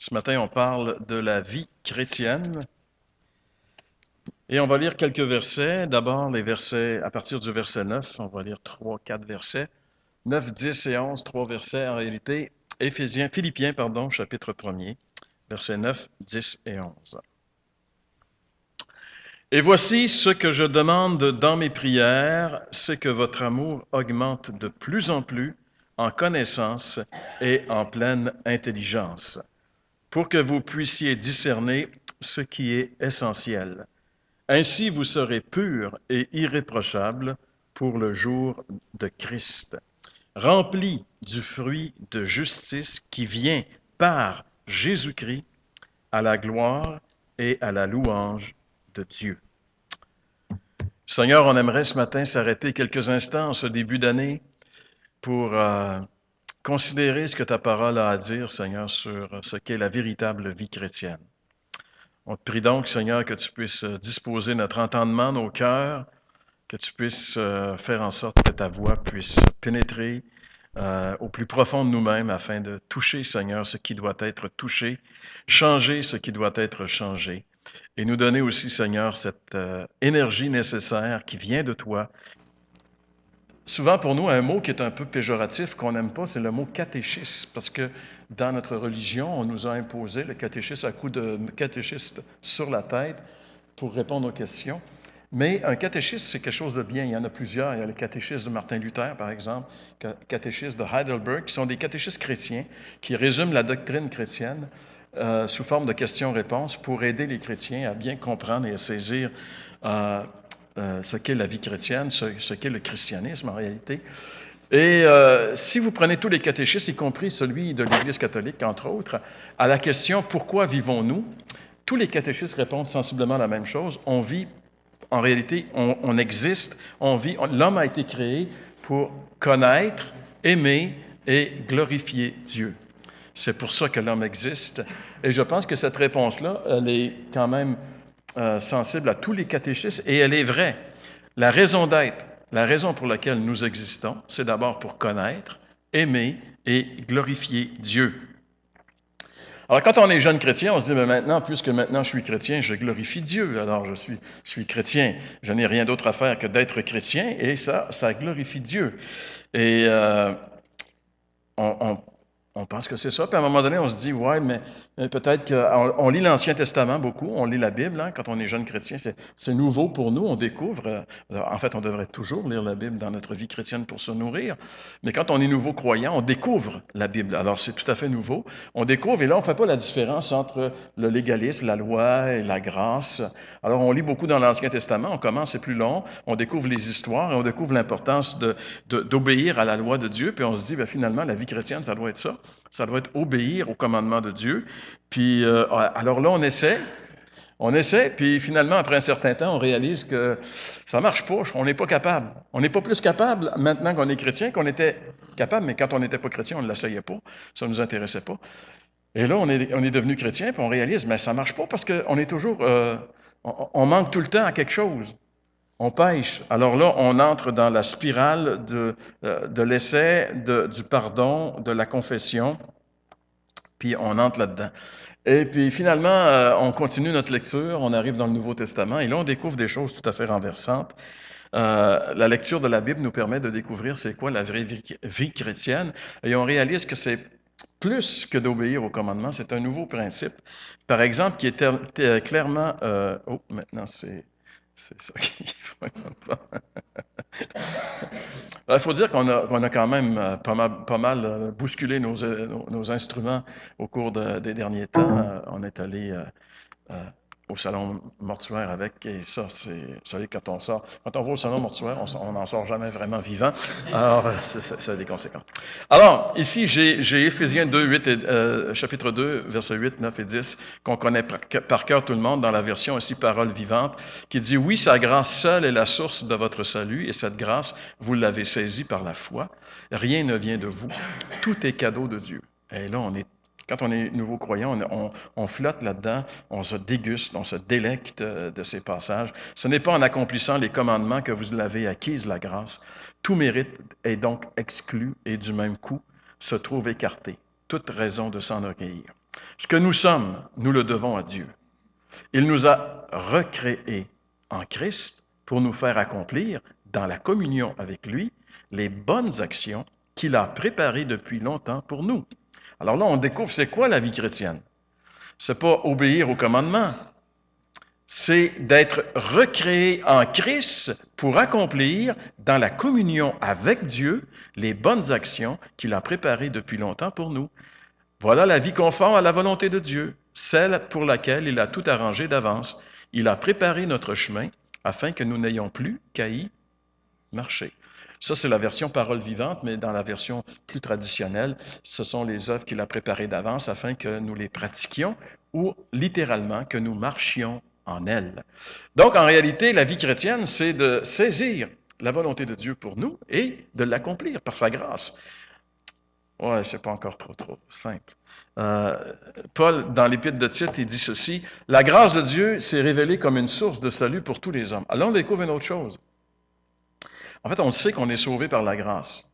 Ce matin, on parle de la vie chrétienne et on va lire quelques versets. D'abord, les versets à partir du verset 9, on va lire 3, 4 versets. 9, 10 et 11, 3 versets en réalité. Philippiens, chapitre 1er, versets 9, 10 et 11. Et voici ce que je demande dans mes prières, c'est que votre amour augmente de plus en plus en connaissance et en pleine intelligence, pour que vous puissiez discerner ce qui est essentiel. Ainsi, vous serez purs et irréprochables pour le jour de Christ, remplis du fruit de justice qui vient par Jésus-Christ à la gloire et à la louange de Dieu. Seigneur, on aimerait ce matin s'arrêter quelques instants en ce début d'année pour considérer ce que ta parole a à dire, Seigneur, sur ce qu'est la véritable vie chrétienne. On te prie donc, Seigneur, que tu puisses disposer notre entendement, nos cœurs, que tu puisses faire en sorte que ta voix puisse pénétrer au plus profond de nous-mêmes afin de toucher, Seigneur, ce qui doit être touché, changer ce qui doit être changé, et nous donner aussi, Seigneur, cette énergie nécessaire qui vient de toi. Souvent, pour nous, un mot qui est un peu péjoratif, qu'on n'aime pas, c'est le mot catéchisme, parce que dans notre religion, on nous a imposé le catéchisme à coup de catéchiste sur la tête pour répondre aux questions. Mais un catéchisme, c'est quelque chose de bien. Il y en a plusieurs. Il y a le catéchisme de Martin Luther, par exemple, le catéchisme de Heidelberg, qui sont des catéchistes chrétiens qui résument la doctrine chrétienne sous forme de questions-réponses pour aider les chrétiens à bien comprendre et à saisir ce qu'est la vie chrétienne, ce qu'est le christianisme en réalité. Et si vous prenez tous les catéchismes, y compris celui de l'Église catholique, entre autres, à la question « Pourquoi vivons-nous ?», tous les catéchistes répondent sensiblement la même chose. On vit, en réalité, on existe, on vit. L'homme a été créé pour connaître, aimer et glorifier Dieu. C'est pour ça que l'homme existe. Et je pense que cette réponse-là, elle est quand même sensible à tous les catéchistes, et elle est vraie. La raison d'être, la raison pour laquelle nous existons, c'est d'abord pour connaître, aimer et glorifier Dieu. Alors, quand on est jeune chrétien, on se dit, mais maintenant, puisque maintenant je suis chrétien, je glorifie Dieu. Alors, je suis chrétien. Je n'ai rien d'autre à faire que d'être chrétien, et ça glorifie Dieu. Et on pense que c'est ça. Puis à un moment donné, on se dit, ouais, mais peut-être qu'on lit l'Ancien Testament beaucoup, on lit la Bible, hein, quand on est jeune chrétien, c'est nouveau pour nous, on découvre. En fait, on devrait toujours lire la Bible dans notre vie chrétienne pour se nourrir. Mais quand on est nouveau croyant, on découvre la Bible. Alors, c'est tout à fait nouveau. On découvre, et là, on ne fait pas la différence entre le légalisme, la loi et la grâce. Alors, on lit beaucoup dans l'Ancien Testament, on commence, c'est plus long, on découvre les histoires et on découvre l'importance d'obéir à la loi de Dieu, puis on se dit, bien, finalement, la vie chrétienne, ça doit être ça. Ça doit être obéir au commandement de Dieu. Puis, alors là, on essaie, puis finalement, après un certain temps, on réalise que ça ne marche pas, on n'est pas capable. On n'est pas plus capable maintenant qu'on est chrétien qu'on était capable, mais quand on n'était pas chrétien, on ne l'essayait pas, ça ne nous intéressait pas. Et là, on est devenu chrétien, puis on réalise, mais ça ne marche pas parce qu'on est toujours, on manque tout le temps à quelque chose. On pêche. Alors là, on entre dans la spirale de l'essai, du pardon, de la confession, puis on entre là-dedans. Et puis finalement, on continue notre lecture, on arrive dans le Nouveau Testament, et là, on découvre des choses tout à fait renversantes. La lecture de la Bible nous permet de découvrir c'est quoi la vraie vie chrétienne, et on réalise que c'est plus que d'obéir au commandement, c'est un nouveau principe. Par exemple, qui est clairement... maintenant c'est ça qu'il faut être. Il faut dire qu'on a quand même pas mal bousculé nos instruments au cours des derniers temps. On est allé au salon mortuaire avec, et ça, vous savez, quand on va au salon mortuaire, on n'en sort jamais vraiment vivant. Alors, ça a des conséquences. Alors, ici, j'ai Éphésiens 2, 8 chapitre 2, versets 8, 9 et 10, qu'on connaît par cœur tout le monde, dans la version ici, Parole vivante, qui dit « Oui, sa grâce seule est la source de votre salut, et cette grâce, vous l'avez saisie par la foi. Rien ne vient de vous. Tout est cadeau de Dieu. » Et là, quand on est nouveau croyant, on flotte là-dedans, on se déguste, on se délecte de ces passages. Ce n'est pas en accomplissant les commandements que vous l'avez acquise, la grâce. Tout mérite est donc exclu et du même coup se trouve écarté. Toute raison de s'enorgueillir. Ce que nous sommes, nous le devons à Dieu. Il nous a recréés en Christ pour nous faire accomplir, dans la communion avec lui, les bonnes actions qu'il a préparées depuis longtemps pour nous. Alors là, on découvre c'est quoi la vie chrétienne. C'est pas obéir aux commandements, c'est d'être recréé en Christ pour accomplir, dans la communion avec Dieu, les bonnes actions qu'il a préparées depuis longtemps pour nous. Voilà la vie conforme à la volonté de Dieu, celle pour laquelle il a tout arrangé d'avance. Il a préparé notre chemin afin que nous n'ayons plus qu'à y marcher. Ça, c'est la version parole vivante, mais dans la version plus traditionnelle, ce sont les œuvres qu'il a préparées d'avance afin que nous les pratiquions ou littéralement que nous marchions en elles. Donc, en réalité, la vie chrétienne, c'est de saisir la volonté de Dieu pour nous et de l'accomplir par sa grâce. Ouais, c'est pas encore trop simple. Paul, dans l'Épître de Tite, il dit ceci: « La grâce de Dieu s'est révélée comme une source de salut pour tous les hommes. » Alors, on découvre une autre chose. En fait, on le sait qu'on est sauvé par la grâce.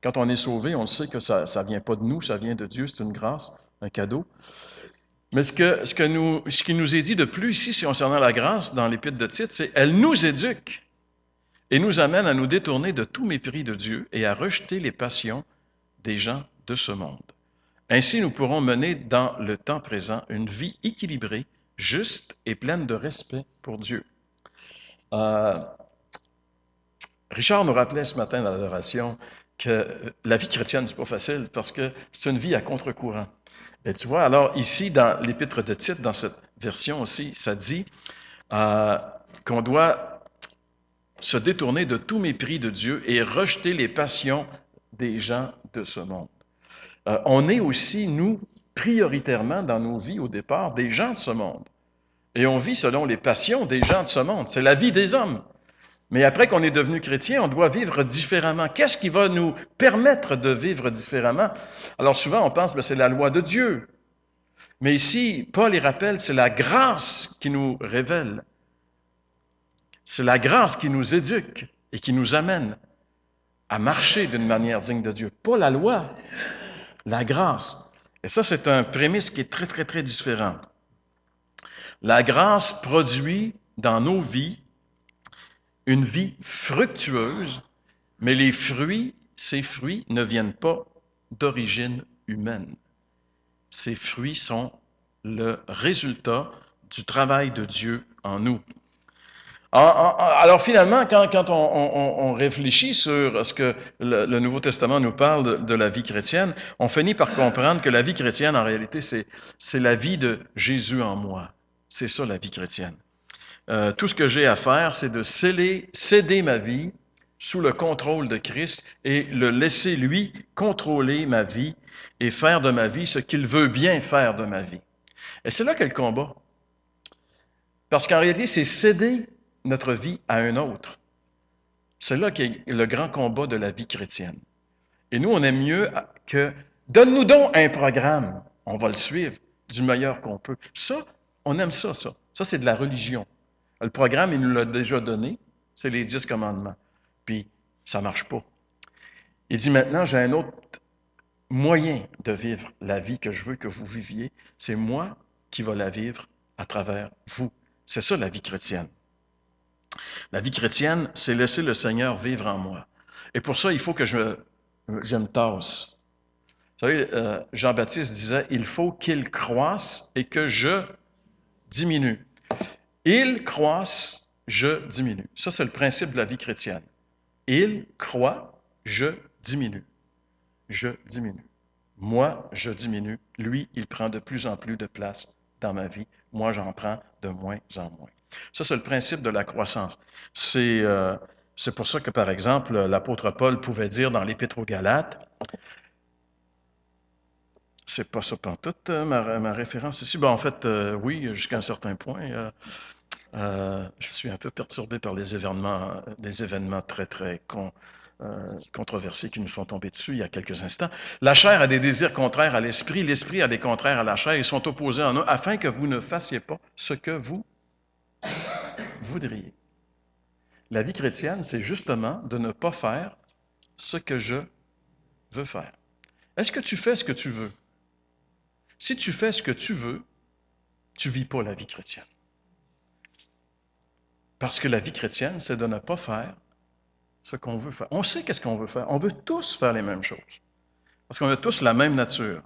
Quand on est sauvé, on le sait que ça ne vient pas de nous, ça vient de Dieu, c'est une grâce, un cadeau. Mais ce qui nous est dit de plus ici concernant la grâce dans l'Épître de Tite, c'est « Elle nous éduque et nous amène à nous détourner de tout mépris de Dieu et à rejeter les passions des gens de ce monde. Ainsi, nous pourrons mener dans le temps présent une vie équilibrée, juste et pleine de respect pour Dieu. » Richard nous rappelait ce matin dans l'adoration que la vie chrétienne, c'est pas facile parce que c'est une vie à contre-courant. Et tu vois, alors ici, dans l'Épître de Tite, dans cette version aussi, ça dit qu'on doit se détourner de tout mépris de Dieu et rejeter les passions des gens de ce monde. On est aussi, nous, prioritairement dans nos vies au départ, des gens de ce monde. Et on vit selon les passions des gens de ce monde. C'est la vie des hommes. Mais après qu'on est devenu chrétien, on doit vivre différemment. Qu'est-ce qui va nous permettre de vivre différemment? Alors souvent, on pense que c'est la loi de Dieu. Mais ici, Paul y rappelle, c'est la grâce qui nous révèle. C'est la grâce qui nous éduque et qui nous amène à marcher d'une manière digne de Dieu. Pas la loi, la grâce. Et ça, c'est un prémisse qui est très, très, très différent. La grâce produit dans nos vies une vie fructueuse, mais ces fruits ne viennent pas d'origine humaine. Ces fruits sont le résultat du travail de Dieu en nous. Alors finalement, quand on réfléchit sur ce que le Nouveau Testament nous parle de la vie chrétienne, on finit par comprendre que la vie chrétienne, en réalité, c'est la vie de Jésus en moi. C'est ça la vie chrétienne. Tout ce que j'ai à faire, c'est de céder ma vie sous le contrôle de Christ et le laisser, lui, contrôler ma vie et faire de ma vie ce qu'il veut bien faire de ma vie. Et c'est là qu'est le combat. Parce qu'en réalité, c'est céder notre vie à un autre. C'est là qu'est le grand combat de la vie chrétienne. Et nous, on aime mieux que « donne-nous donc un programme, on va le suivre du meilleur qu'on peut ». Ça, on aime ça. Ça, c'est de la religion. Le programme, il nous l'a déjà donné, c'est les 10 commandements. Puis, ça ne marche pas. Il dit maintenant, j'ai un autre moyen de vivre la vie que je veux que vous viviez. C'est moi qui vais la vivre à travers vous. C'est ça la vie chrétienne. La vie chrétienne, c'est laisser le Seigneur vivre en moi. Et pour ça, il faut que je me tasse. Vous savez, Jean-Baptiste disait, il faut qu'il croisse et que je diminue. Il croisse, je diminue. Ça, c'est le principe de la vie chrétienne. Il croit, je diminue. Je diminue. Moi, je diminue. Lui, il prend de plus en plus de place dans ma vie. Moi, j'en prends de moins en moins. Ça, c'est le principe de la croissance. C'est pour ça que, par exemple, l'apôtre Paul pouvait dire dans l'Épître aux Galates, c'est pas ça pantoute, ma référence ici. En fait, oui, jusqu'à un certain point. Je suis un peu perturbé par les événements très, très controversés qui nous sont tombés dessus il y a quelques instants. La chair a des désirs contraires à l'esprit, l'esprit a des contraires à la chair, ils sont opposés en eux, afin que vous ne fassiez pas ce que vous voudriez. La vie chrétienne, c'est justement de ne pas faire ce que je veux faire. Est-ce que tu fais ce que tu veux? Si tu fais ce que tu veux, tu ne vis pas la vie chrétienne. Parce que la vie chrétienne, c'est de ne pas faire ce qu'on veut faire. On sait qu'est-ce qu'on veut faire. On veut tous faire les mêmes choses. Parce qu'on a tous la même nature.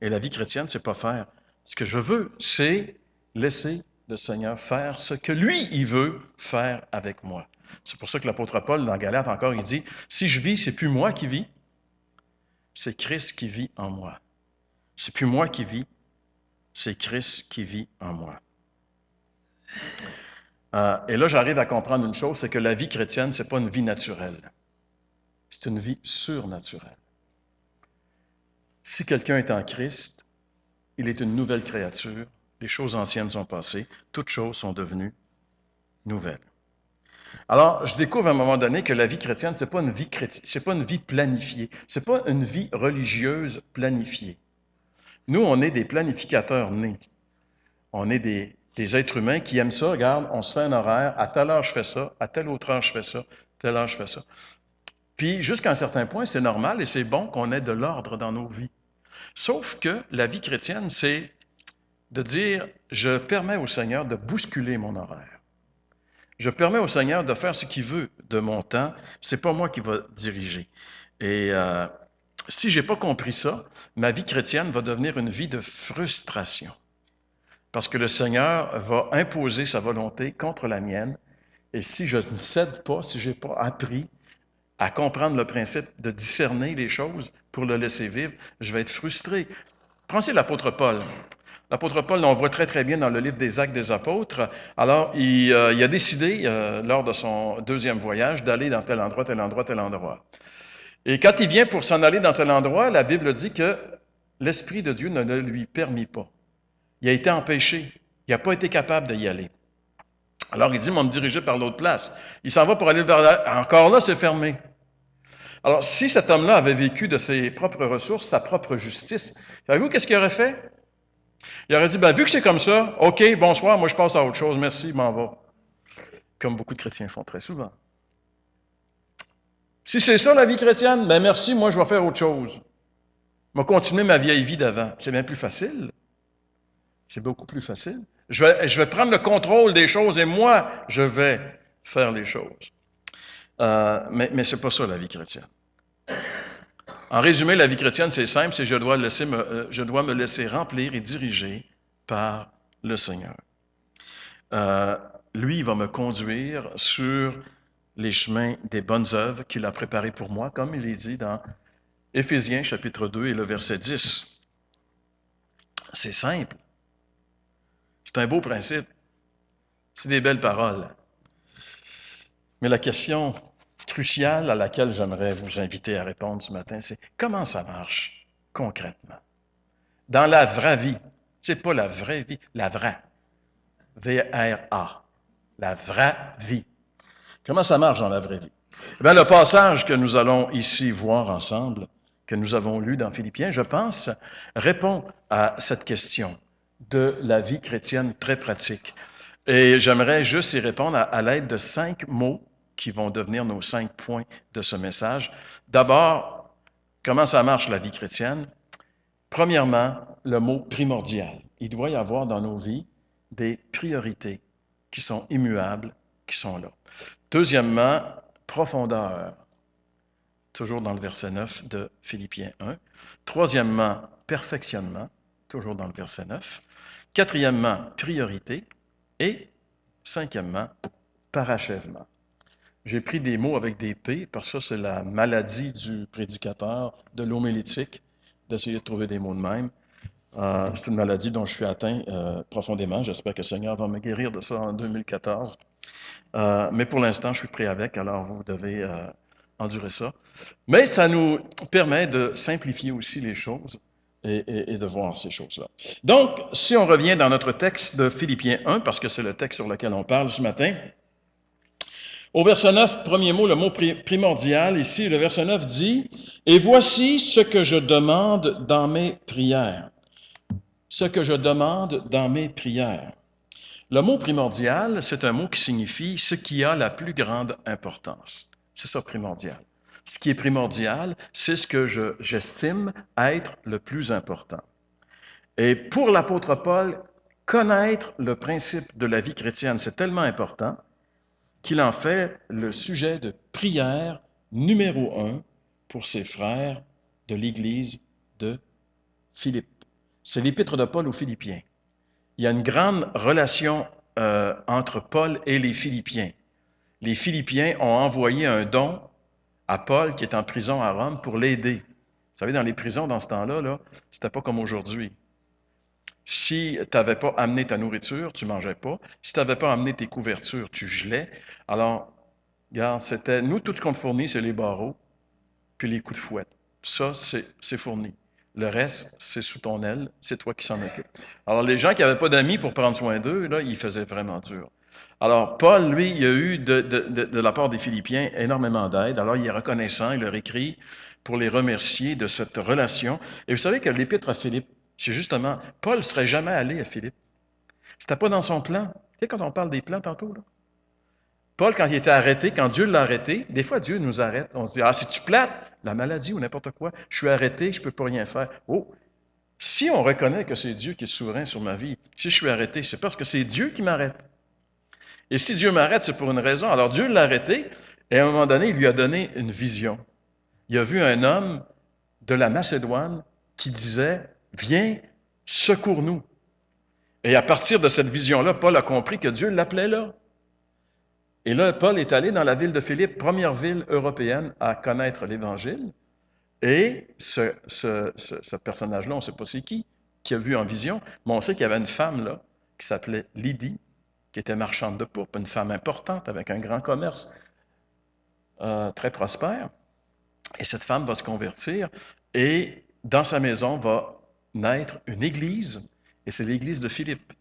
Et la vie chrétienne, c'est pas faire ce que je veux, c'est laisser le Seigneur faire ce que lui, il veut faire avec moi. C'est pour ça que l'apôtre Paul, dans Galates encore, il dit, si je vis, c'est plus moi qui vis, c'est Christ qui vit en moi. C'est plus moi qui vis, c'est Christ qui vit en moi. Et là, j'arrive à comprendre une chose, c'est que la vie chrétienne, c'est pas une vie naturelle. C'est une vie surnaturelle. Si quelqu'un est en Christ, il est une nouvelle créature. Les choses anciennes sont passées. Toutes choses sont devenues nouvelles. Alors, je découvre à un moment donné que la vie chrétienne, c'est pas une vie chrétienne, c'est pas une vie planifiée. C'est pas une vie religieuse planifiée. Nous, on est des planificateurs nés. On est des êtres humains qui aiment ça. Regarde, on se fait un horaire. À telle heure, je fais ça. À telle autre heure, je fais ça. À telle heure, je fais ça. Puis, jusqu'à un certain point, c'est normal et c'est bon qu'on ait de l'ordre dans nos vies. Sauf que la vie chrétienne, c'est de dire, je permets au Seigneur de bousculer mon horaire. Je permets au Seigneur de faire ce qu'il veut de mon temps. C'est pas moi qui va diriger. Et si j'ai pas compris ça, ma vie chrétienne va devenir une vie de frustration. Parce que le Seigneur va imposer sa volonté contre la mienne. Et si je ne cède pas, si j'ai pas appris à comprendre le principe de discerner les choses pour le laisser vivre, je vais être frustré. Pensez l'apôtre Paul. L'apôtre Paul, on voit très, très bien dans le livre des Actes des Apôtres. Alors, il a décidé, lors de son deuxième voyage, d'aller dans tel endroit, tel endroit, tel endroit. Et quand il vient pour s'en aller dans tel endroit, la Bible dit que l'Esprit de Dieu ne le lui permit pas. Il a été empêché. Il n'a pas été capable d'y aller. Alors, il dit, on me diriger par l'autre place. Il s'en va pour aller vers là. Encore là, c'est fermé. Alors, si cet homme-là avait vécu de ses propres ressources, sa propre justice, savez-vous qu'est-ce qu'il aurait fait? Il aurait dit, vu que c'est comme ça, OK, bonsoir, moi je passe à autre chose, merci, je m'en vais. Comme beaucoup de chrétiens font très souvent. Si c'est ça la vie chrétienne, merci, moi je vais faire autre chose. Je vais continuer ma vieille vie d'avant. C'est bien plus facile. C'est beaucoup plus facile. Je vais prendre le contrôle des choses et moi, je vais faire les choses. Mais ce n'est pas ça la vie chrétienne. En résumé, la vie chrétienne, c'est simple, c'est je dois me laisser remplir et diriger par le Seigneur. Lui, il va me conduire sur les chemins des bonnes œuvres qu'il a préparées pour moi, comme il est dit dans Éphésiens chapitre 2 et le verset 10. C'est simple. C'est un beau principe. C'est des belles paroles. Mais la question cruciale à laquelle j'aimerais vous inviter à répondre ce matin, c'est comment ça marche concrètement? Dans la vraie vie. C'est pas la vraie vie, la vraie. V-R-A. La vraie vie. Comment ça marche dans la vraie vie? Eh bien, le passage que nous allons ici voir ensemble, que nous avons lu dans Philippiens, je pense, répond à cette question de la vie chrétienne très pratique. Et j'aimerais juste y répondre à l'aide de 5 mots qui vont devenir nos 5 points de ce message. D'abord, comment ça marche la vie chrétienne? Premièrement, le mot primordial. Il doit y avoir dans nos vies des priorités qui sont immuables, qui sont là. Deuxièmement, profondeur, toujours dans le verset 9 de Philippiens 1. Troisièmement, perfectionnement, toujours dans le verset 9. Quatrièmement, priorité. Et cinquièmement, parachèvement. J'ai pris des mots avec des P, parce que ça, c'est la maladie du prédicateur, de l'homilétique, d'essayer de trouver des mots de même. C'est une maladie dont je suis atteint profondément. J'espère que le Seigneur va me guérir de ça en 2014. Mais pour l'instant, je suis prêt avec, alors vous devez endurer ça. Mais ça nous permet de simplifier aussi les choses et de voir ces choses-là. Donc, si on revient dans notre texte de Philippiens 1, parce que c'est le texte sur lequel on parle ce matin, au verset 9, premier mot, le mot primordial, ici, le verset 9 dit « Et voici ce que je demande dans mes prières. » Ce que je demande dans mes prières. Le mot primordial, c'est un mot qui signifie ce qui a la plus grande importance. C'est ça, primordial. Ce qui est primordial, c'est ce que j'estime être le plus important. Et pour l'apôtre Paul, connaître le principe de la vie chrétienne, c'est tellement important qu'il en fait le sujet de prière numéro 1 pour ses frères de l'Église de Philippe. C'est l'épître de Paul aux Philippiens. Il y a une grande relation entre Paul et les Philippiens. Les Philippiens ont envoyé un don à Paul qui est en prison à Rome pour l'aider. Vous savez, dans les prisons, dans ce temps-là, là, c'était pas comme aujourd'hui. Si tu n'avais pas amené ta nourriture, tu ne mangeais pas. Si tu n'avais pas amené tes couvertures, tu gelais. Alors, regarde, c'était, nous, tout ce qu'on te fournit, c'est les barreaux, puis les coups de fouette. Ça, c'est fourni. Le reste, c'est sous ton aile, c'est toi qui s'en occupe. Alors, les gens qui n'avaient pas d'amis pour prendre soin d'eux, là, ils faisaient vraiment dur. Alors, Paul, lui, il a eu de la part des Philippiens énormément d'aide. Alors, il est reconnaissant, il leur écrit pour les remercier de cette relation. Et vous savez que l'épître à Philippe, c'est justement, Paul ne serait jamais allé à Philippe. C'était pas dans son plan. Tu sais, quand on parle des plans tantôt, là. Paul, quand il était arrêté, quand Dieu l'a arrêté, des fois Dieu nous arrête. On se dit, ah, c'est-tu plate, la maladie ou n'importe quoi? Je suis arrêté, je ne peux pas rien faire. Oh, si on reconnaît que c'est Dieu qui est souverain sur ma vie, si je suis arrêté, c'est parce que c'est Dieu qui m'arrête. Et si Dieu m'arrête, c'est pour une raison. Alors Dieu l'a arrêté, et à un moment donné, il lui a donné une vision. Il a vu un homme de la Macédoine qui disait, viens, secours-nous. Et à partir de cette vision-là, Paul a compris que Dieu l'appelait là. Et là, Paul est allé dans la ville de Philippe, première ville européenne à connaître l'Évangile. Et ce personnage-là, on ne sait pas c'est qui a vu en vision, mais on sait qu'il y avait une femme là qui s'appelait Lydie, qui était marchande de pourpre, une femme importante avec un grand commerce très prospère. Et cette femme va se convertir et dans sa maison va naître une église, et c'est l'église de Philippe.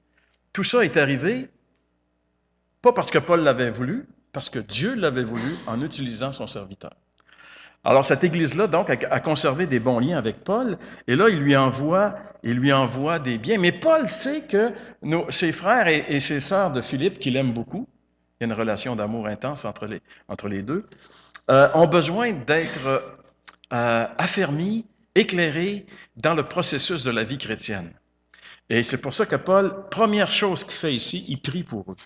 Tout ça est arrivé pas parce que Paul l'avait voulu, parce que Dieu l'avait voulu en utilisant son serviteur. Alors, cette église-là, donc, a conservé des bons liens avec Paul, et là, il lui envoie des biens. Mais Paul sait que ses frères et ses sœurs de Philippe, qu'il aime beaucoup, il y a une relation d'amour intense entre les deux, ont besoin d'être affermis, éclairés dans le processus de la vie chrétienne. Et c'est pour ça que Paul, première chose qu'il fait ici, il prie pour eux.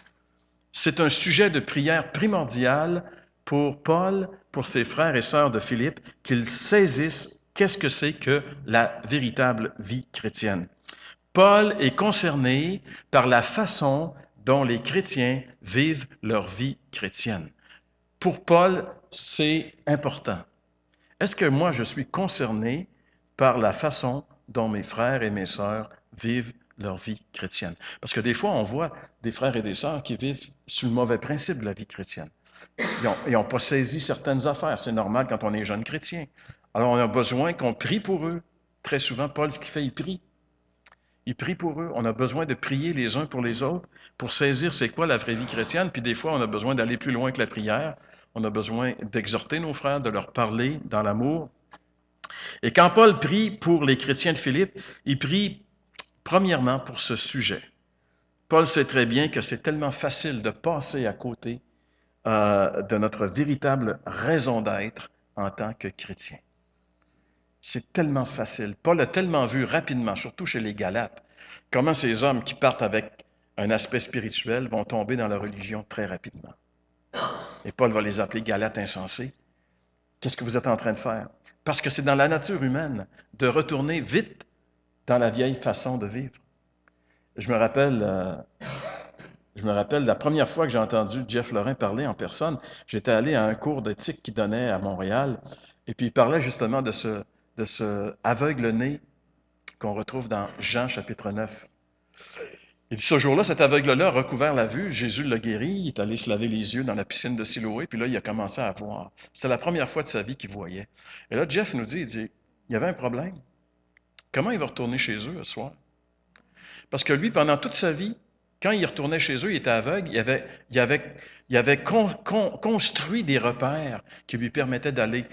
C'est un sujet de prière primordial pour Paul, pour ses frères et sœurs de Philippe, qu'ils saisissent qu'est-ce que c'est que la véritable vie chrétienne. Paul est concerné par la façon dont les chrétiens vivent leur vie chrétienne. Pour Paul, c'est important. Est-ce que moi, je suis concerné par la façon dont mes frères et mes sœurs vivent leur vie chrétienne? Parce que des fois, on voit des frères et des sœurs qui vivent sous le mauvais principe de la vie chrétienne. Ils n'ont pas saisi certaines affaires. C'est normal quand on est jeune chrétien. Alors, on a besoin qu'on prie pour eux. Très souvent, Paul, ce qu'il fait, il prie. Il prie pour eux. On a besoin de prier les uns pour les autres pour saisir c'est quoi la vraie vie chrétienne. Puis des fois, on a besoin d'aller plus loin que la prière. On a besoin d'exhorter nos frères, de leur parler dans l'amour. Et quand Paul prie pour les chrétiens de Philippe, il prie premièrement pour ce sujet. Paul sait très bien que c'est tellement facile de passer à côté de notre véritable raison d'être en tant que chrétien. C'est tellement facile. Paul a tellement vu rapidement, surtout chez les Galates, comment ces hommes qui partent avec un aspect spirituel vont tomber dans la religion très rapidement. Et Paul va les appeler Galates insensés. Qu'est-ce que vous êtes en train de faire? Parce que c'est dans la nature humaine de retourner vite dans la vieille façon de vivre. Je me rappelle la première fois que j'ai entendu Jeff Lorrain parler en personne, j'étais allé à un cours d'éthique qu'il donnait à Montréal, et puis il parlait justement de ce aveugle-né qu'on retrouve dans Jean chapitre 9. Il dit, ce jour-là, cet aveugle-là a recouvert la vue, Jésus l'a guéri, il est allé se laver les yeux dans la piscine de Siloé, puis là, il a commencé à voir. C'était la première fois de sa vie qu'il voyait. Et là, Jeff nous dit, il y avait un problème. Comment il va retourner chez eux ce soir? Parce que lui, pendant toute sa vie, quand il retournait chez eux, il était aveugle, il avait construit des repères qui lui permettaient d'aller.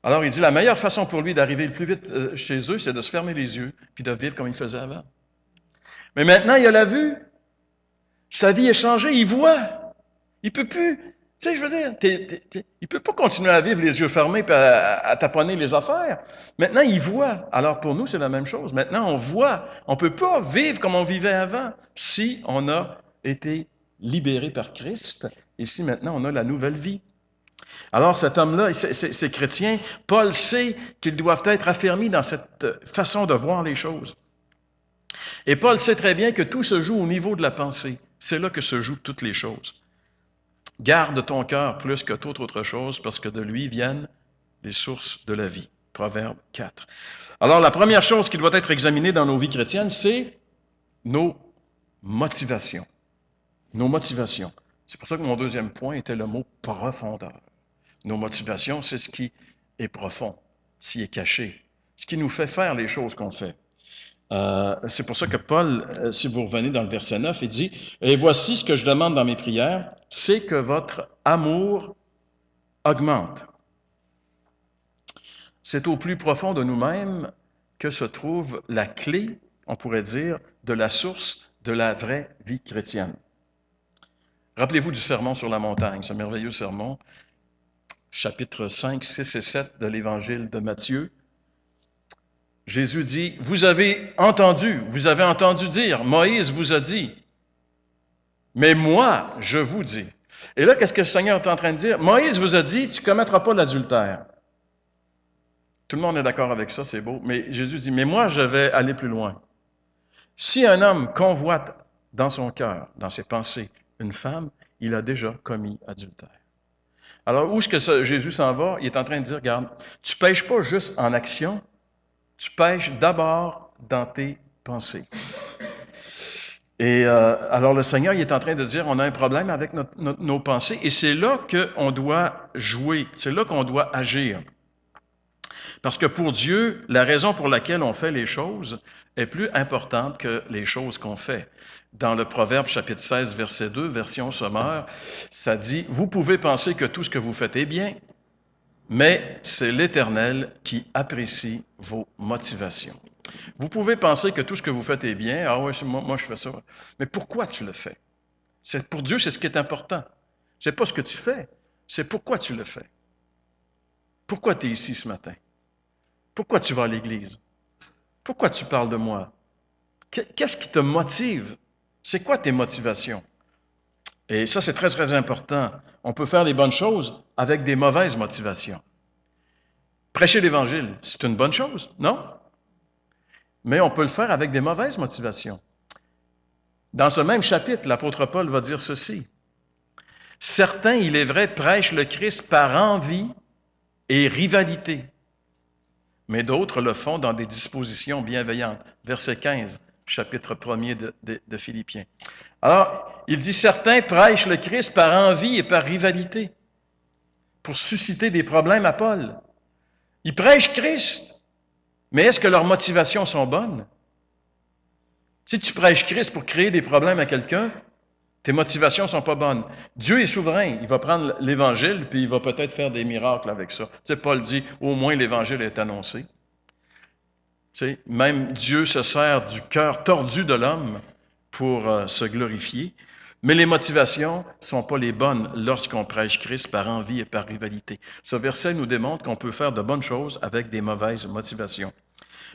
Alors, il dit, la meilleure façon pour lui d'arriver le plus vite chez eux, c'est de se fermer les yeux, puis de vivre comme il faisait avant. Mais maintenant, il a la vue. Sa vie est changée, il voit. Il ne peut plus. Tu sais, je veux dire, il ne peut pas continuer à vivre les yeux fermés et à taponner les affaires. Maintenant, il voit. Alors, pour nous, c'est la même chose. Maintenant, on voit. On ne peut pas vivre comme on vivait avant si on a été libéré par Christ et si maintenant on a la nouvelle vie. Alors, cet homme-là, ces chrétiens, Paul sait qu'ils doivent être affermis dans cette façon de voir les choses. Et Paul sait très bien que tout se joue au niveau de la pensée. C'est là que se jouent toutes les choses. Garde ton cœur plus que toute autre chose, parce que de lui viennent les sources de la vie. Proverbe 4. Alors, la première chose qui doit être examinée dans nos vies chrétiennes, c'est nos motivations. Nos motivations. C'est pour ça que mon deuxième point était le mot profondeur. Nos motivations, c'est ce qui est profond, ce qui est caché, ce qui nous fait faire les choses qu'on fait. C'est pour ça que Paul, si vous revenez dans le verset 9, il dit « Et voici ce que je demande dans mes prières, c'est que votre amour augmente. » C'est au plus profond de nous-mêmes que se trouve la clé, on pourrait dire, de la source de la vraie vie chrétienne. Rappelez-vous du sermon sur la montagne, ce merveilleux sermon, chapitres 5, 6 et 7 de l'Évangile de Matthieu. Jésus dit, vous avez entendu dire, Moïse vous a dit, mais moi, je vous dis. Et là, qu'est-ce que le Seigneur est en train de dire? Moïse vous a dit, tu ne commettras pas l'adultère. Tout le monde est d'accord avec ça, c'est beau. Mais Jésus dit, mais moi, je vais aller plus loin. Si un homme convoite dans son cœur, dans ses pensées, une femme, il a déjà commis adultère. Alors, où est-ce que Jésus s'en va? Il est en train de dire, regarde, tu ne pêches pas juste en action, tu pêches d'abord dans tes pensées. Et alors le Seigneur, il est en train de dire, on a un problème avec nos pensées, et c'est là qu'on doit jouer, c'est là qu'on doit agir. Parce que pour Dieu, la raison pour laquelle on fait les choses est plus importante que les choses qu'on fait. Dans le Proverbe chapitre 16, verset 2, version sommaire, ça dit, vous pouvez penser que tout ce que vous faites est bien, mais c'est l'Éternel qui apprécie vos motivations. Vous pouvez penser que tout ce que vous faites est bien. Ah oui, moi je fais ça. Mais pourquoi tu le fais? Pour Dieu, c'est ce qui est important. C'est pas ce que tu fais, c'est pourquoi tu le fais. Pourquoi tu es ici ce matin? Pourquoi tu vas à l'église? Pourquoi tu parles de moi? Qu'est-ce qui te motive? C'est quoi tes motivations? Et ça, c'est très, très important. On peut faire les bonnes choses avec des mauvaises motivations. Prêcher l'Évangile, c'est une bonne chose, non? Mais on peut le faire avec des mauvaises motivations. Dans ce même chapitre, l'apôtre Paul va dire ceci. Certains, il est vrai, prêchent le Christ par envie et rivalité, mais d'autres le font dans des dispositions bienveillantes. Verset 15, chapitre 1er de Philippiens. Alors, il dit, certains prêchent le Christ par envie et par rivalité, pour susciter des problèmes à Paul. Ils prêchent Christ, mais est-ce que leurs motivations sont bonnes? Si tu prêches Christ pour créer des problèmes à quelqu'un, tes motivations ne sont pas bonnes. Dieu est souverain. Il va prendre l'Évangile, puis il va peut-être faire des miracles avec ça. Tu sais, Paul dit, au moins l'Évangile est annoncé. Tu sais, même Dieu se sert du cœur tordu de l'homme pour se glorifier. Mais les motivations ne sont pas les bonnes lorsqu'on prêche Christ par envie et par rivalité. Ce verset nous démontre qu'on peut faire de bonnes choses avec des mauvaises motivations.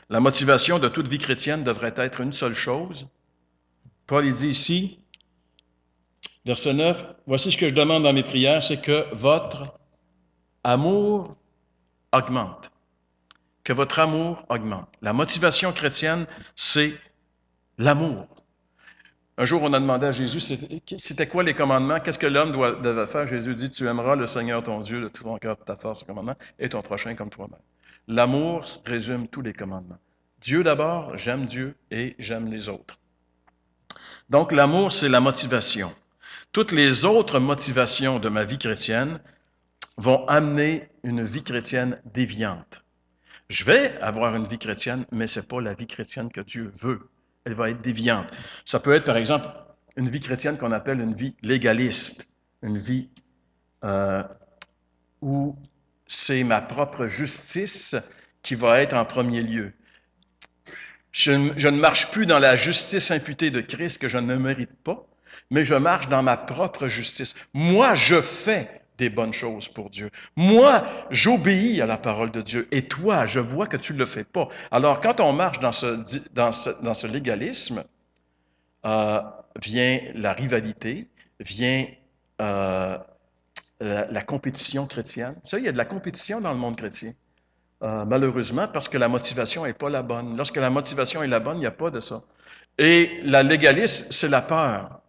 La motivation de toute vie chrétienne devrait être une seule chose. Paul il dit ici, verset 9, « Voici ce que je demande dans mes prières, c'est que votre amour augmente. » Que votre amour augmente. La motivation chrétienne, c'est l'amour. Un jour, on a demandé à Jésus, c'était quoi les commandements? Qu'est-ce que l'homme devait faire? Jésus dit, tu aimeras le Seigneur ton Dieu de tout ton cœur, de ta force, commandement, et ton prochain comme toi-même. L'amour résume tous les commandements. Dieu d'abord, j'aime Dieu et j'aime les autres. Donc, l'amour, c'est la motivation. Toutes les autres motivations de ma vie chrétienne vont amener une vie chrétienne déviante. Je vais avoir une vie chrétienne, mais ce n'est pas la vie chrétienne que Dieu veut. Elle va être déviante. Ça peut être, par exemple, une vie chrétienne qu'on appelle une vie légaliste, une vie où c'est ma propre justice qui va être en premier lieu. Je ne marche plus dans la justice imputée de Christ que je ne mérite pas, mais je marche dans ma propre justice. Moi, je fais des bonnes choses pour Dieu. Moi, j'obéis à la parole de Dieu. Et toi, je vois que tu ne le fais pas. Alors, quand on marche dans ce légalisme, euh, vient la rivalité, vient la compétition chrétienne. Ça, il y a de la compétition dans le monde chrétien. Malheureusement, parce que la motivation n'est pas la bonne. Lorsque la motivation est la bonne, il n'y a pas de ça. Et la légalisme, c'est la peur.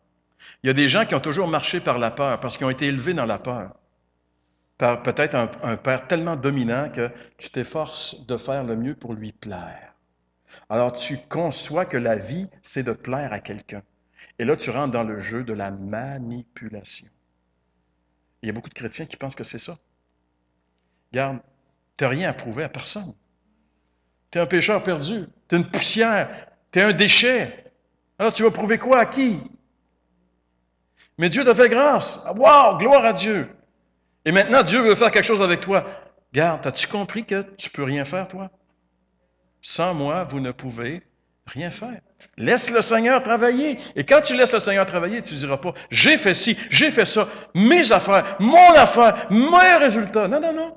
Il y a des gens qui ont toujours marché par la peur, parce qu'ils ont été élevés dans la peur. Par peut-être un père tellement dominant que tu t'efforces de faire le mieux pour lui plaire. Alors tu conçois que la vie, c'est de plaire à quelqu'un. Et là, tu rentres dans le jeu de la manipulation. Il y a beaucoup de chrétiens qui pensent que c'est ça. Regarde, tu n'as rien à prouver à personne. Tu es un pécheur perdu. Tu es une poussière. Tu es un déchet. Alors, tu vas prouver quoi à qui? Mais Dieu t'a fait grâce. Wow, gloire à Dieu. Et maintenant, Dieu veut faire quelque chose avec toi. Regarde, as-tu compris que tu ne peux rien faire, toi? Sans moi, vous ne pouvez rien faire. Laisse le Seigneur travailler. Et quand tu laisses le Seigneur travailler, tu ne diras pas, j'ai fait ci, j'ai fait ça, mes affaires, mes résultats. Non, non, non.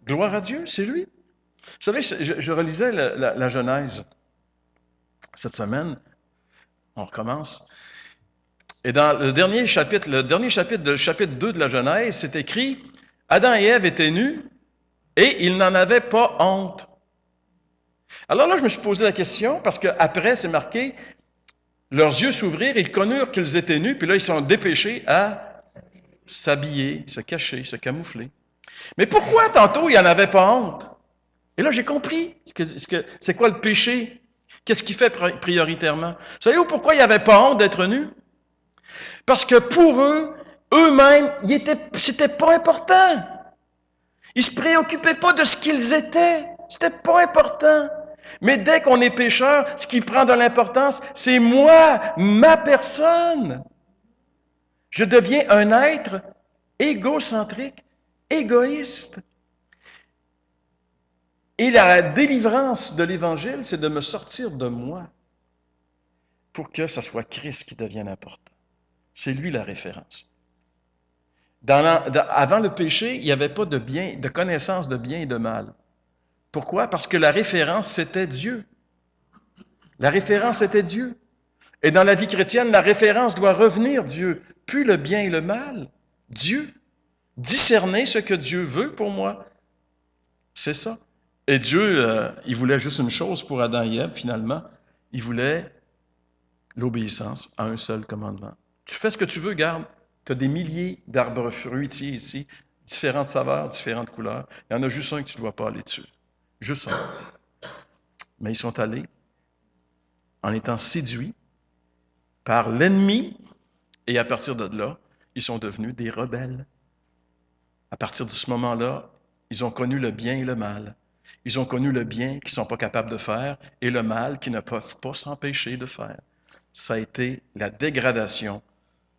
Gloire à Dieu, c'est lui. Vous savez, je relisais la Genèse cette semaine. On recommence. Et dans le dernier chapitre de chapitre 2 de la Genèse, c'est écrit, Adam et Ève étaient nus et ils n'en avaient pas honte. Alors là, je me suis posé la question, parce qu'après, c'est marqué, leurs yeux s'ouvrirent, ils connurent qu'ils étaient nus, puis là, ils sont dépêchés à s'habiller, se cacher, se camoufler. Mais pourquoi tantôt, ils n'en avaient pas honte? Et là, j'ai compris c'est quoi le péché. Qu'est-ce qu'il fait prioritairement? Savez-vous pourquoi ils n'avaient pas honte d'être nus? Parce que pour eux, eux-mêmes, c'était pas important. Ils se préoccupaient pas de ce qu'ils étaient. C'était pas important. Mais dès qu'on est pécheur, ce qui prend de l'importance, c'est moi, ma personne. Je deviens un être égocentrique, égoïste. Et la délivrance de l'Évangile, c'est de me sortir de moi pour que ce soit Christ qui devienne important. C'est lui la référence. Avant le péché, il n'y avait pas de connaissance de bien et de mal. Pourquoi? Parce que la référence, c'était Dieu. La référence était Dieu. Et dans la vie chrétienne, la référence doit revenir Dieu. Puis le bien et le mal, Dieu. Discerner ce que Dieu veut pour moi. C'est ça. Et Dieu, il voulait juste une chose pour Adam et Ève, finalement. Il voulait l'obéissance à un seul commandement. Tu fais ce que tu veux, garde. Tu as des milliers d'arbres fruitiers ici, différentes saveurs, différentes couleurs. Il y en a juste un que tu ne dois pas aller dessus. Juste un. Mais ils sont allés en étant séduits par l'ennemi, et à partir de là, ils sont devenus des rebelles. À partir de ce moment-là, ils ont connu le bien et le mal. Ils ont connu le bien qu'ils ne sont pas capables de faire et le mal qu'ils ne peuvent pas s'empêcher de faire. Ça a été la dégradation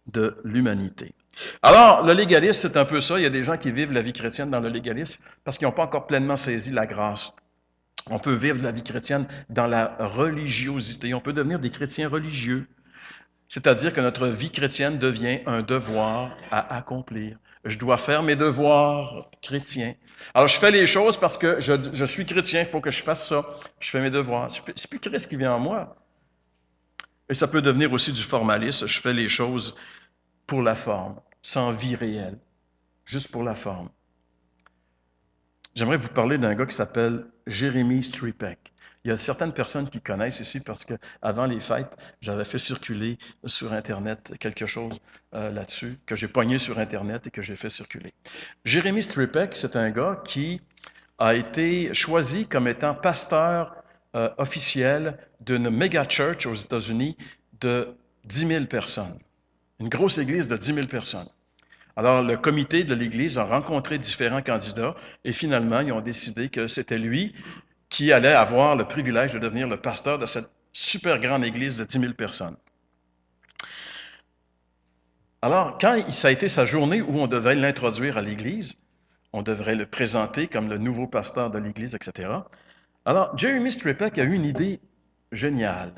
de l'humanité. Alors, le légalisme, c'est un peu ça. Il y a des gens qui vivent la vie chrétienne dans le légalisme parce qu'ils n'ont pas encore pleinement saisi la grâce. On peut vivre la vie chrétienne dans la religiosité. On peut devenir des chrétiens religieux. C'est-à-dire que notre vie chrétienne devient un devoir à accomplir. Je dois faire mes devoirs chrétiens. Alors, je fais les choses parce que je suis chrétien, il faut que je fasse ça. Je fais mes devoirs. C'est plus Christ qui vient en moi. Et ça peut devenir aussi du formalisme. Je fais les choses pour la forme, sans vie réelle, juste pour la forme. J'aimerais vous parler d'un gars qui s'appelle Jeremy Stripek. Il y a certaines personnes qui connaissent ici parce qu'avant les fêtes, j'avais fait circuler sur Internet quelque chose là-dessus, que j'ai pogné sur Internet et que j'ai fait circuler. Jeremy Stripek, c'est un gars qui a été choisi comme étant pasteur officiel d'une méga church aux États-Unis de 10 000 personnes. Une grosse église de 10 000 personnes. Alors, le comité de l'Église a rencontré différents candidats et finalement, ils ont décidé que c'était lui qui allait avoir le privilège de devenir le pasteur de cette super grande église de 10 000 personnes. Alors, quand ça a été sa journée où on devait l'introduire à l'Église, on devrait le présenter comme le nouveau pasteur de l'Église, etc. Alors, Jeremy Stripek a eu une idée géniale.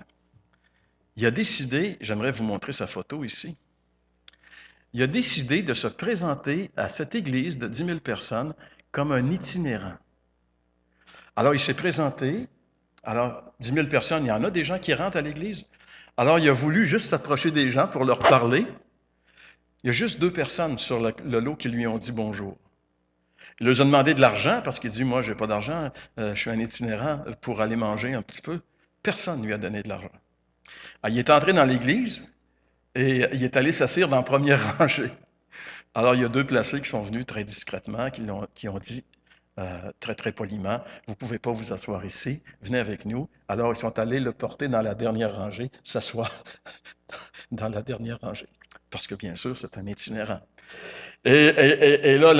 Il a décidé, j'aimerais vous montrer sa photo ici, il a décidé de se présenter à cette église de 10 000 personnes comme un itinérant. Alors, il s'est présenté. Alors, 10 000 personnes, il y en a des gens qui rentrent à l'église. Alors, il a voulu juste s'approcher des gens pour leur parler. Il y a juste 2 personnes sur le lot qui lui ont dit bonjour. Il leur a demandé de l'argent parce qu'il dit, moi, je n'ai pas d'argent, je suis un itinérant pour aller manger un petit peu. Personne ne lui a donné de l'argent. Alors, il est entré dans l'église et il est allé s'asseoir dans la première rangée. Alors, il y a 2 placés qui sont venus très discrètement, qui ont dit, très, très poliment, vous ne pouvez pas vous asseoir ici, venez avec nous. Alors, ils sont allés le porter dans la dernière rangée, s'asseoir dans la dernière rangée. Parce que, bien sûr, c'est un itinérant. Et là,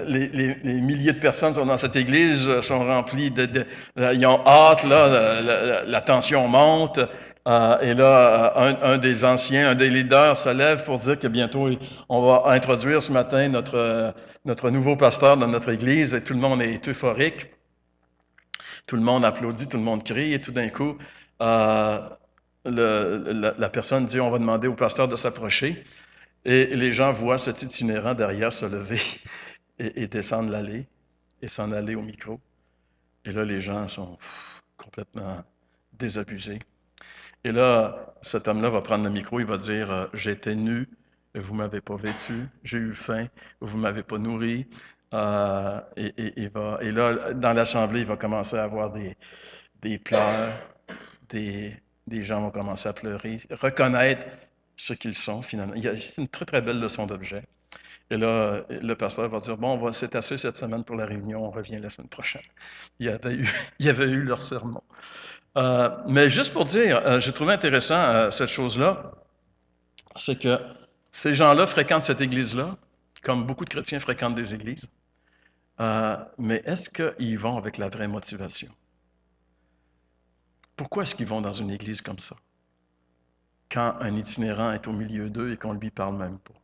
les milliers de personnes sont dans cette église, sont remplies ils ont hâte, là, la tension monte. Et là, un des anciens, un des leaders se lève pour dire que bientôt, on va introduire ce matin notre nouveau pasteur dans notre église. Et tout le monde est euphorique. Tout le monde applaudit, tout le monde crie. Et tout d'un coup, la personne dit, on va demander au pasteur de s'approcher. Et les gens voient cet itinérant derrière se lever et descendre l'allée et s'en aller au micro. Et là, les gens sont complètement désabusés. Et là, cet homme-là va prendre le micro, il va dire « J'étais nu, vous ne m'avez pas vêtu, j'ai eu faim, vous ne m'avez pas nourri. » Et là, dans l'assemblée, il va commencer à avoir des pleurs, des gens vont commencer à pleurer, reconnaître ce qu'ils sont finalement. C'est une très, très belle leçon d'objet. Et là, le pasteur va dire, bon, c'est assez cette semaine pour la réunion, on revient la semaine prochaine. Il y avait eu leur sermon. Mais juste pour dire, j'ai trouvé intéressant cette chose-là, c'est que ces gens-là fréquentent cette église-là, comme beaucoup de chrétiens fréquentent des églises. Mais est-ce qu'ils vont avec la vraie motivation? Pourquoi est-ce qu'ils vont dans une église comme ça? Quand un itinérant est au milieu d'eux et qu'on ne lui parle même pas.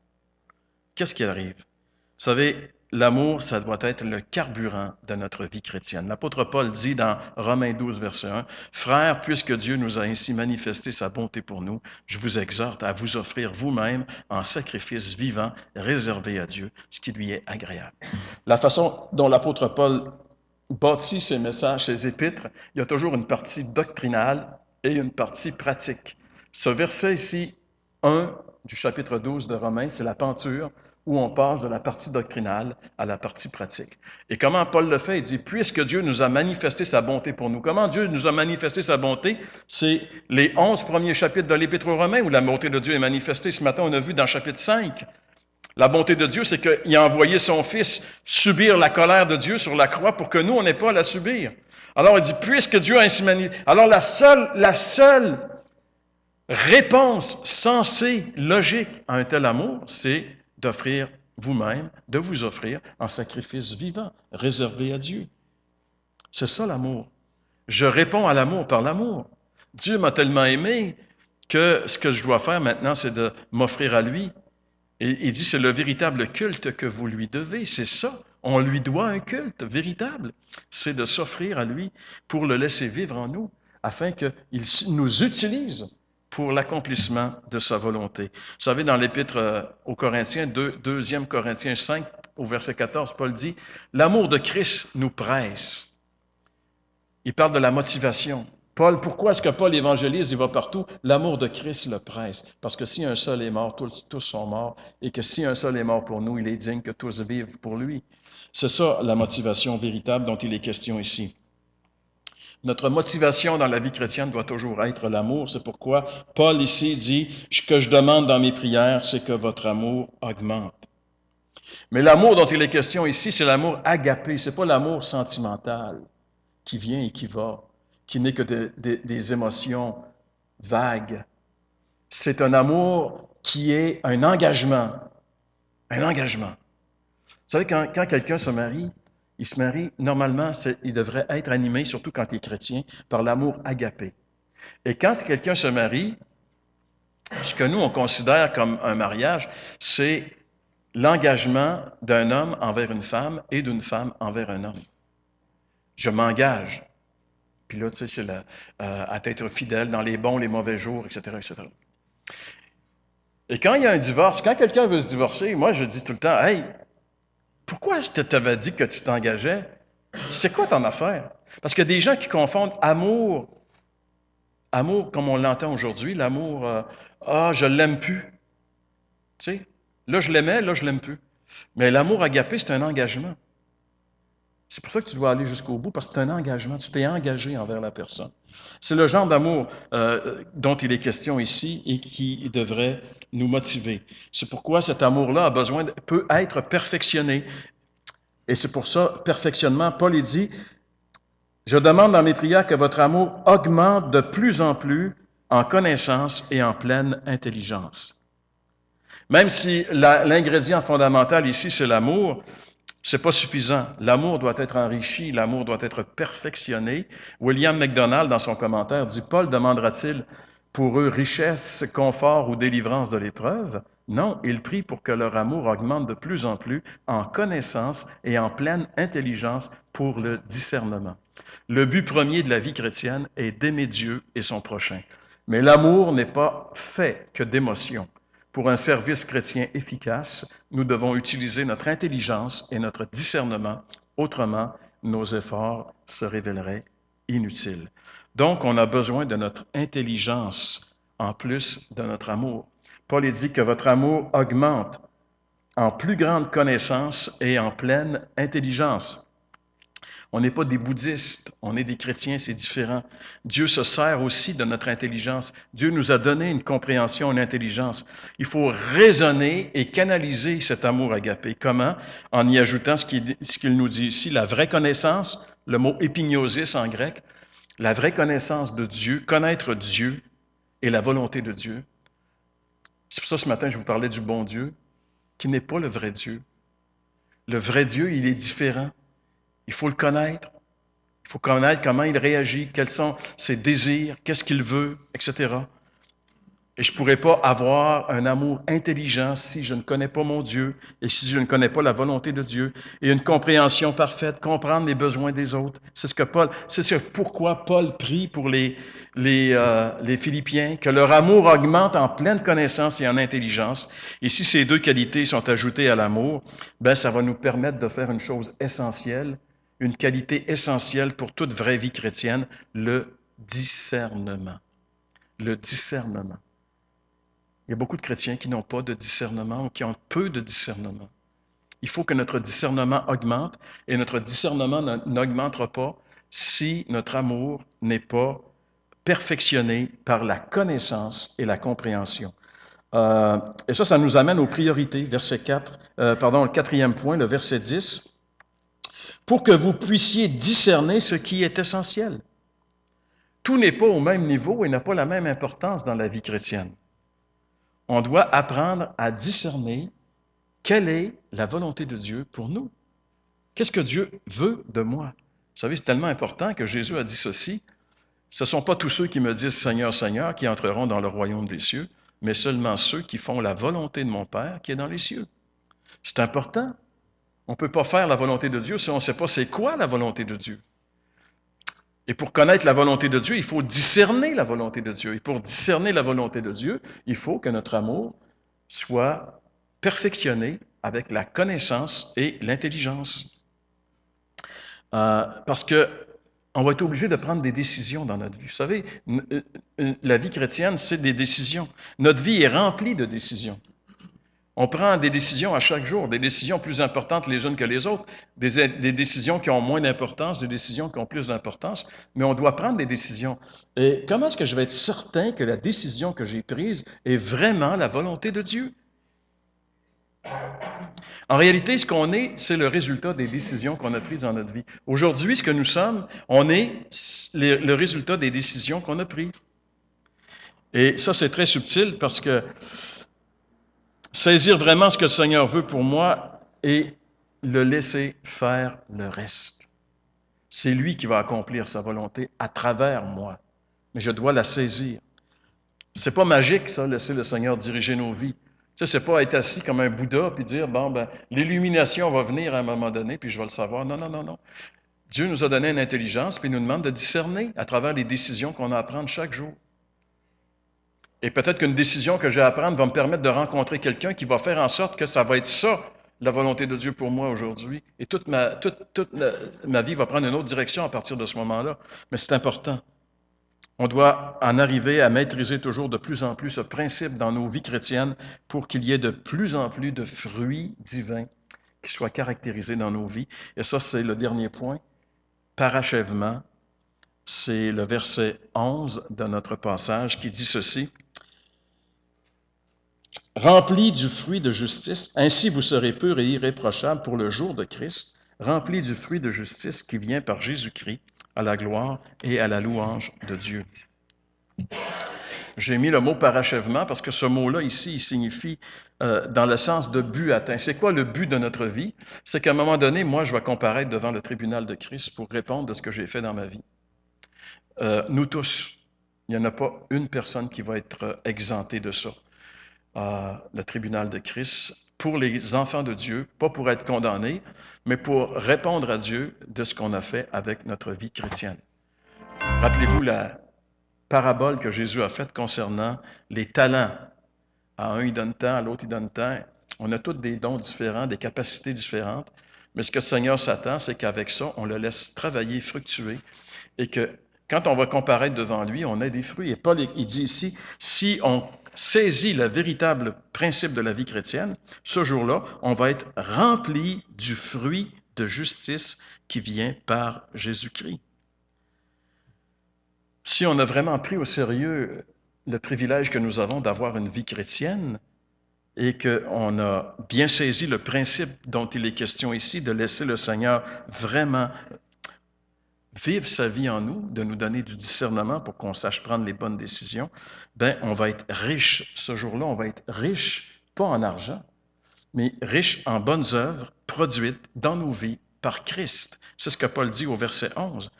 Qu'est-ce qui arrive? Vous savez, l'amour, ça doit être le carburant de notre vie chrétienne. L'apôtre Paul dit dans Romains 12, verset 1, « Frères, puisque Dieu nous a ainsi manifesté sa bonté pour nous, je vous exhorte à vous offrir vous-même en sacrifice vivant, réservé à Dieu, ce qui lui est agréable. » La façon dont l'apôtre Paul bâtit ses messages, ses épîtres, il y a toujours une partie doctrinale et une partie pratique. Ce verset ici, 1 du chapitre 12 de Romains, c'est la penture où on passe de la partie doctrinale à la partie pratique. Et comment Paul le fait? Il dit, puisque Dieu nous a manifesté sa bonté pour nous. Comment Dieu nous a manifesté sa bonté? C'est les 11 premiers chapitres de l'Épître aux Romains où la bonté de Dieu est manifestée. Ce matin, on a vu dans le chapitre 5. La bonté de Dieu, c'est qu'il a envoyé son Fils subir la colère de Dieu sur la croix pour que nous, on n'ait pas à la subir. Alors, il dit, puisque Dieu a ainsi manifesté... Alors, la seule réponse sensée, logique à un tel amour, c'est d'offrir vous-même, de vous offrir en sacrifice vivant, réservé à Dieu. C'est ça l'amour. Je réponds à l'amour par l'amour. Dieu m'a tellement aimé que ce que je dois faire maintenant, c'est de m'offrir à lui. Et il dit, c'est le véritable culte que vous lui devez. C'est ça. On lui doit un culte véritable. C'est de s'offrir à lui pour le laisser vivre en nous, afin qu'il nous utilise pour l'accomplissement de sa volonté. Vous savez, dans l'Épître aux Corinthiens, 2 Corinthiens 5, au verset 14, Paul dit, « L'amour de Christ nous presse. » Il parle de la motivation. Paul, pourquoi est-ce que Paul évangélise, il va partout? L'amour de Christ le presse. Parce que si un seul est mort, tous sont morts. Et que si un seul est mort pour nous, il est digne que tous vivent pour lui. C'est ça la motivation véritable dont il est question ici. Notre motivation dans la vie chrétienne doit toujours être l'amour. C'est pourquoi Paul ici dit, ce que je demande dans mes prières, c'est que votre amour augmente. Mais l'amour dont il est question ici, c'est l'amour agapé. C'est pas l'amour sentimental qui vient et qui va, qui n'est que des émotions vagues. C'est un amour qui est un engagement. Un engagement. Vous savez, quand quelqu'un se marie, il se marie, normalement, il devrait être animé, surtout quand il est chrétien, par l'amour agapé. Et quand quelqu'un se marie, ce que nous, on considère comme un mariage, c'est l'engagement d'un homme envers une femme et d'une femme envers un homme. Je m'engage. Puis là, tu sais, c'est à être fidèle dans les bons, les mauvais jours, etc., etc. Et quand il y a un divorce, quand quelqu'un veut se divorcer, moi, je dis tout le temps, hey, pourquoi je t'avais dit que tu t'engageais? C'est quoi ton affaire? Parce qu'il y a des gens qui confondent amour comme on l'entend aujourd'hui, l'amour, ah, je l'aime plus. Tu sais, là, je l'aimais, là, je l'aime plus. Mais l'amour agapé, c'est un engagement. C'est pour ça que tu dois aller jusqu'au bout, parce que c'est un engagement. Tu t'es engagé envers la personne. C'est le genre d'amour dont il est question ici et qui devrait nous motiver. C'est pourquoi cet amour-là peut être perfectionné. Et c'est pour ça, perfectionnement, Paul dit, je demande dans mes prières que votre amour augmente de plus en plus en connaissance et en pleine intelligence. Même si l'ingrédient fondamental ici, c'est l'amour, c'est pas suffisant. L'amour doit être enrichi, l'amour doit être perfectionné. William MacDonald, dans son commentaire, dit, Paul demandera-t-il pour eux richesse, confort ou délivrance de l'épreuve? Non, il prie pour que leur amour augmente de plus en plus en connaissance et en pleine intelligence pour le discernement. Le but premier de la vie chrétienne est d'aimer Dieu et son prochain. Mais l'amour n'est pas fait que d'émotions. Pour un service chrétien efficace, nous devons utiliser notre intelligence et notre discernement. Autrement, nos efforts se révéleraient inutiles. Donc, on a besoin de notre intelligence en plus de notre amour. Paul dit que votre amour augmente en plus grande connaissance et en pleine intelligence. On n'est pas des bouddhistes, on est des chrétiens, c'est différent. Dieu se sert aussi de notre intelligence. Dieu nous a donné une compréhension, une intelligence. Il faut raisonner et canaliser cet amour agapé. Comment? En y ajoutant ce qu'il nous dit ici, la vraie connaissance, le mot épignosis en grec, la vraie connaissance de Dieu, connaître Dieu et la volonté de Dieu. C'est pour ça ce matin, je vous parlais du bon Dieu, qui n'est pas le vrai Dieu. Le vrai Dieu, il est différent. Il faut le connaître. Il faut connaître comment il réagit, quels sont ses désirs, qu'est-ce qu'il veut, etc. Et je ne pourrais pas avoir un amour intelligent si je ne connais pas mon Dieu et si je ne connais pas la volonté de Dieu et une compréhension parfaite, comprendre les besoins des autres. C'est pourquoi Paul prie pour les Philippiens, que leur amour augmente en pleine connaissance et en intelligence. Et si ces deux qualités sont ajoutées à l'amour, ben ça va nous permettre de faire une chose essentielle, une qualité essentielle pour toute vraie vie chrétienne, le discernement. Le discernement. Il y a beaucoup de chrétiens qui n'ont pas de discernement ou qui ont peu de discernement. Il faut que notre discernement augmente et notre discernement n'augmentera pas si notre amour n'est pas perfectionné par la connaissance et la compréhension. Et ça nous amène aux priorités. Le quatrième point, le verset 10. Pour que vous puissiez discerner ce qui est essentiel. Tout n'est pas au même niveau et n'a pas la même importance dans la vie chrétienne. On doit apprendre à discerner quelle est la volonté de Dieu pour nous. Qu'est-ce que Dieu veut de moi? Vous savez, c'est tellement important que Jésus a dit ceci. Ce ne sont pas tous ceux qui me disent Seigneur, Seigneur qui entreront dans le royaume des cieux, mais seulement ceux qui font la volonté de mon Père qui est dans les cieux. C'est important. On ne peut pas faire la volonté de Dieu si on ne sait pas c'est quoi la volonté de Dieu. Et pour connaître la volonté de Dieu, il faut discerner la volonté de Dieu. Et pour discerner la volonté de Dieu, il faut que notre amour soit perfectionné avec la connaissance et l'intelligence. Parce que on va être obligé de prendre des décisions dans notre vie. Vous savez, la vie chrétienne, c'est des décisions. Notre vie est remplie de décisions. On prend des décisions à chaque jour, des décisions plus importantes les unes que les autres, des décisions qui ont moins d'importance, des décisions qui ont plus d'importance, mais on doit prendre des décisions. Et comment est-ce que je vais être certain que la décision que j'ai prise est vraiment la volonté de Dieu? En réalité, ce qu'on est, c'est le résultat des décisions qu'on a prises dans notre vie. Aujourd'hui, ce que nous sommes, on est le résultat des décisions qu'on a prises. Et ça, c'est très subtil parce que saisir vraiment ce que le Seigneur veut pour moi et le laisser faire le reste. C'est lui qui va accomplir sa volonté à travers moi. Mais je dois la saisir. C'est pas magique, ça, laisser le Seigneur diriger nos vies. Tu sais, c'est pas être assis comme un Bouddha puis dire, bon, ben, l'illumination va venir à un moment donné puis je vais le savoir. Non, non, non, non. Dieu nous a donné une intelligence puis il nous demande de discerner à travers les décisions qu'on a à prendre chaque jour. Et peut-être qu'une décision que j'ai à prendre va me permettre de rencontrer quelqu'un qui va faire en sorte que ça va être ça, la volonté de Dieu pour moi aujourd'hui. Et toute ma vie va prendre une autre direction à partir de ce moment-là. Mais c'est important. On doit en arriver à maîtriser toujours de plus en plus ce principe dans nos vies chrétiennes pour qu'il y ait de plus en plus de fruits divins qui soient caractérisés dans nos vies. Et ça, c'est le dernier point. Parachèvement, c'est le verset 11 de notre passage qui dit ceci. « Remplis du fruit de justice, ainsi vous serez purs et irréprochables pour le jour de Christ, remplis du fruit de justice qui vient par Jésus-Christ, à la gloire et à la louange de Dieu. » J'ai mis le mot parachèvement parce que ce mot-là ici, il signifie dans le sens de but atteint. C'est quoi le but de notre vie? C'est qu'à un moment donné, moi, je vais comparaître devant le tribunal de Christ pour répondre de ce que j'ai fait dans ma vie. Nous tous, il n'y en a pas une personne qui va être exemptée de ça. Le tribunal de Christ, pour les enfants de Dieu, pas pour être condamnés, mais pour répondre à Dieu de ce qu'on a fait avec notre vie chrétienne. Rappelez-vous la parabole que Jésus a faite concernant les talents. À un, il donne tant, à l'autre, il donne tant. On a tous des dons différents, des capacités différentes, mais ce que le Seigneur s'attend, c'est qu'avec ça, on le laisse travailler, fructuer, et que quand on va comparaître devant lui, on a des fruits. Et Paul, il dit ici, si on saisit le véritable principe de la vie chrétienne, ce jour-là, on va être rempli du fruit de justice qui vient par Jésus-Christ. Si on a vraiment pris au sérieux le privilège que nous avons d'avoir une vie chrétienne et qu'on a bien saisi le principe dont il est question ici, de laisser le Seigneur vraiment vivre sa vie en nous, de nous donner du discernement pour qu'on sache prendre les bonnes décisions, ben on va être riche ce jour-là, on va être riche, pas en argent, mais riche en bonnes œuvres produites dans nos vies par Christ. C'est ce que Paul dit au verset 11.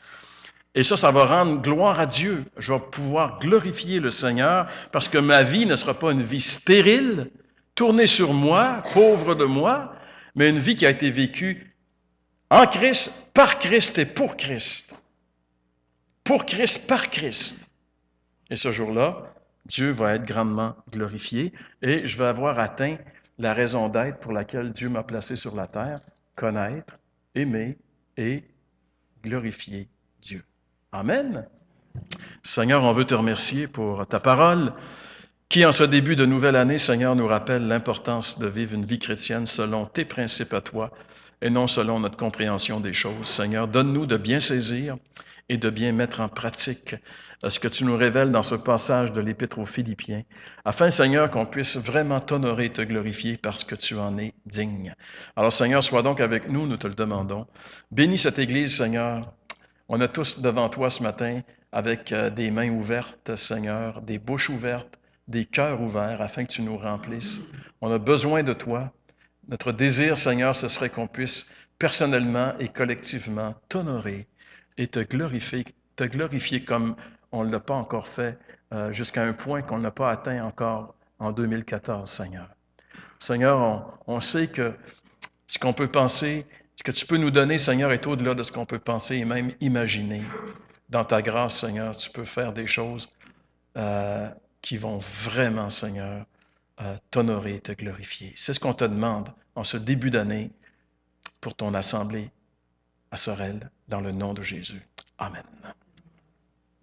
Et ça va rendre gloire à Dieu. Je vais pouvoir glorifier le Seigneur parce que ma vie ne sera pas une vie stérile, tournée sur moi, pauvre de moi, mais une vie qui a été vécue en Christ, par Christ et pour Christ. Pour Christ, par Christ. Et ce jour-là, Dieu va être grandement glorifié et je vais avoir atteint la raison d'être pour laquelle Dieu m'a placé sur la terre, connaître, aimer et glorifier Dieu. Amen. Seigneur, on veut te remercier pour ta parole qui, en ce début de nouvelle année, Seigneur, nous rappelle l'importance de vivre une vie chrétienne selon tes principes à toi et non selon notre compréhension des choses. Seigneur, donne-nous de bien saisir et de bien mettre en pratique ce que tu nous révèles dans ce passage de l'Épître aux Philippiens, afin, Seigneur, qu'on puisse vraiment t'honorer et te glorifier parce que tu en es digne. Alors, Seigneur, sois donc avec nous, nous te le demandons. Bénis cette Église, Seigneur. On a tous devant toi ce matin avec des mains ouvertes, Seigneur, des bouches ouvertes, des cœurs ouverts, afin que tu nous remplisses. On a besoin de toi. Notre désir, Seigneur, ce serait qu'on puisse personnellement et collectivement t'honorer et te glorifier comme on ne l'a pas encore fait jusqu'à un point qu'on n'a pas atteint encore en 2014, Seigneur. Seigneur, on sait que ce qu'on peut penser, ce que tu peux nous donner, Seigneur, est au-delà de ce qu'on peut penser et même imaginer. Dans ta grâce, Seigneur, tu peux faire des choses qui vont vraiment, Seigneur, t'honorer et te glorifier. C'est ce qu'on te demande en ce début d'année pour ton assemblée à Sorel, dans le nom de Jésus. Amen.